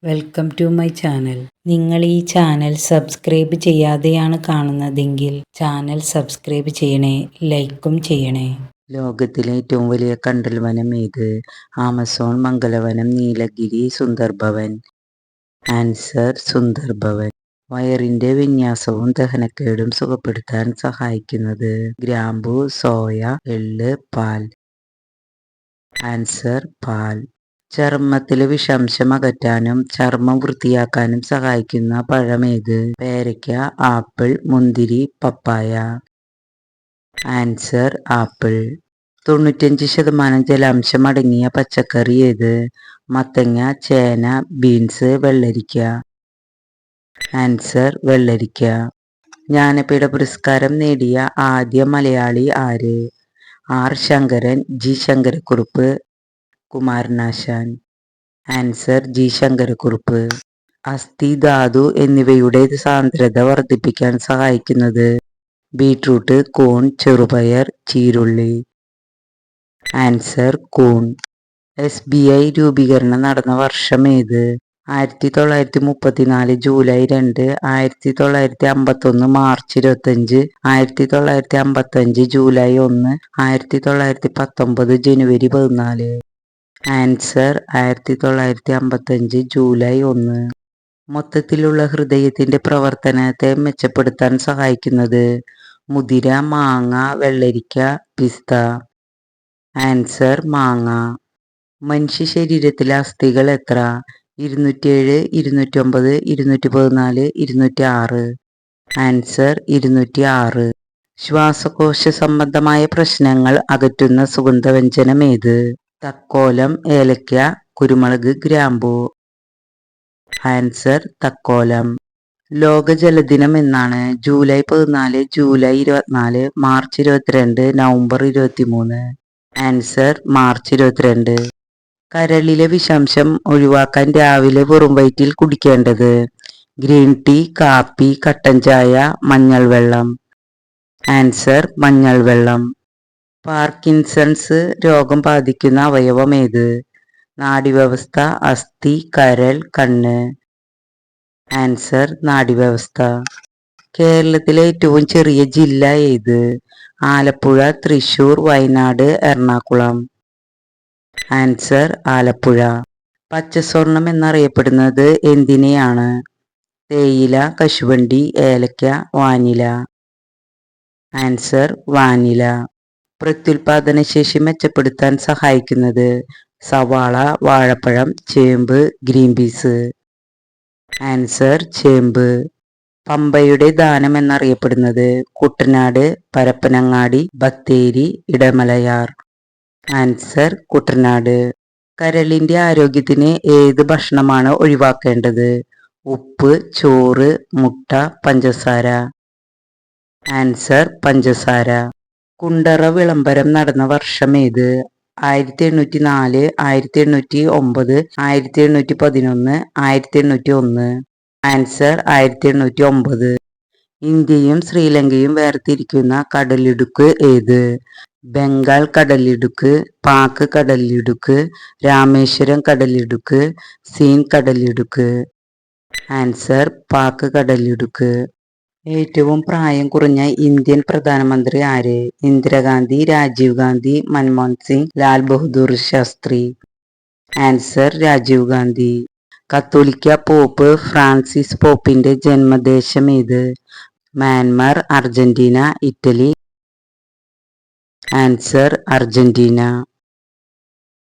Welcome to my channel. നിങ്ങൾ ഈ channel subscribe ചെയ്യാതെയാണ് കാണുന്നതെങ്കിൽ ചാനൽ സബ്സ്ക്രൈബ് ചെയ്യണേ, ലൈക്കും ചെയ്യണേ. ലോകത്തിലെ ഏറ്റവും വലിയ കണ്ടൽ വനം ഏത്? ആമസോൺ, മംഗലവനം, നീലഗിരി, സുന്ദർബൻ. ആൻസർ സുന്ദർബൻ. വയറിന്റെ വിന്യാസവും ദഹനക്കേടും സുഖപ്പെടുത്താൻ സഹായിക്കുന്നത്? ഗ്രാമ്പു, സോയ, എള്ള്, പാൽ. ആൻസർ പാൽ. ചർമ്മത്തിലെ വിഷാംശം അകറ്റാനും ചർമ്മം വൃത്തിയാക്കാനും സഹായിക്കുന്ന പഴമേത്? പേരയ്ക്ക, ആപ്പിൾ, മുന്തിരി, പപ്പായ. Answer apple. 95% ജലാംശം അടങ്ങിയ പച്ചക്കറി ഏത്? മത്തങ്ങ, ചേന, ബീൻസ്, വെള്ളരിക്ക. ആൻസർ വെള്ളരിക്ക. ജ്ഞാനപീഠ പുരസ്കാരം നേടിയ ആദ്യ മലയാളി ആര്? R Shankaran, G Sankarakurup, Kumaranasan. Answer G Sankarakurup. അസ്ഥി, ധാതു എന്നിവയുടെ സാന്ദ്രത വർദ്ധിപ്പിക്കാൻ സഹായിക്കുന്നത്? ബീട്രൂട്ട്, കൂൺ, ചെറുപയർ, ചീരുള്ളി. ആൻസർ കൂൺ. SBI രൂപീകരണം നടന്ന വർഷം ഏത്? 1934 ജൂലൈ 2, 1951 മാർച്ച് 25, 1955 ജൂലൈ 1, 1919 ജനുവരി 14. Answer 1955 July 1. മൊത്തത്തിലുള്ള ഹൃദയത്തിന്റെ പ്രവർത്തനത്തെ മെച്ചപ്പെടുത്താൻ സഹായിക്കുന്നത്? മുതിര, മാങ്ങ, വെള്ളരിക്ക, പിസ്ത. ആൻസർ മാങ്ങ. മനുഷ്യ ശരീരത്തിലെ അസ്ഥികൾ എത്ര? 207, 209, 214, 206. ആൻസർ 206. ശ്വാസകോശ സംബന്ധമായ പ്രശ്നങ്ങൾ അകറ്റുന്ന സുഗന്ധവ്യഞ്ജനം ഏത്? തക്കോലം, ഏലക്ക, കുരുമുളക്, ഗ്രാമ്പൂ. ആൻസർ തക്കോലം. ലോക ജലദിനം എന്നാണ്? July 14, July 24, March 22, November 23. Answer March 22. കരളിലെ വിഷാംശം ഒഴിവാക്കാൻ രാവിലെ വെറും വയറ്റിൽ കുടിക്കേണ്ടത്? ഗ്രീൻ ടീ, കാപ്പി, കട്ടൻ ചായ, മഞ്ഞൾ വെള്ളം. ആൻസർ മഞ്ഞൾ വെള്ളം. പാർക്കിൻസൺസ് രോഗം ബാധിക്കുന്ന അവയവം ഏത്? നാഡീവ്യവസ്ഥ, അസ്ഥി, കരൾ, കണ്ണ്. ആൻസർ നാഡീവ്യവസ്ഥ. കേരളത്തിലെ ഏറ്റവും ചെറിയ ജില്ല ഏത്? ആലപ്പുഴ, തൃശൂർ, വയനാട്, എറണാകുളം. ആൻസർ ആലപ്പുഴ. പച്ചസ്വർണം എന്നറിയപ്പെടുന്നത് എന്തിനെയാണ്? തേയില, കശുവണ്ടി, ഏലക്ക, വാനില. Answer vanilla. പ്രത്യുൽപാദനശേഷി മെച്ചപ്പെടുത്താൻ സഹായിക്കുന്നത്? സവാള, വാഴപ്പഴം, ചേമ്പ്, ഗ്രീൻ പീസ്. ആൻസർ ചേമ്പ്. പമ്പയുടെ ദാനം എന്നറിയപ്പെടുന്നത്? കുട്ടനാട്, പരപ്പനങ്ങാടി, ബത്തേരി, ഇടമലയാർ. ആൻസർ കുട്ടനാട്. കരളിന്റെ ആരോഗ്യത്തിന് ഏത് ഭക്ഷണമാണ് ഒഴിവാക്കേണ്ടത്? ഉപ്പ്, ചോറ്, മുട്ട, പഞ്ചസാര. ആൻസർ പഞ്ചസാര. കുണ്ടറ വിളംബരം നടന്ന വർഷം ഏത്? 1804, 1809, 1811, 1801. ആൻസർ 1809. ഇന്ത്യയും ശ്രീലങ്കയും വേർതിരിക്കുന്ന കടലിടുക്ക് ഏത്? ബംഗാൾ കടലിടുക്ക്, പാക് കടലിടുക്ക്, രാമേശ്വരം കടലിടുക്ക്, സീൻ കടലിടുക്ക്. ആൻസർ പാക് കടലിടുക്ക്. ഏറ്റവും പ്രായം കുറഞ്ഞ ഇന്ത്യൻ പ്രധാനമന്ത്രി ആര്? ഇന്ദിരാഗാന്ധി, രാജീവ് ഗാന്ധി, മൻമോഹൻ സിംഗ്, ലാൽ ബഹദൂർ ശാസ്ത്രി. ആൻസർ രാജീവ് ഗാന്ധി. കത്തോലിക്ക പോപ്പ് ഫ്രാൻസിസ് പോപ്പിന്റെ ജന്മദേശം ഏത്? Myanmar, Argentina, Italy. Answer Argentina.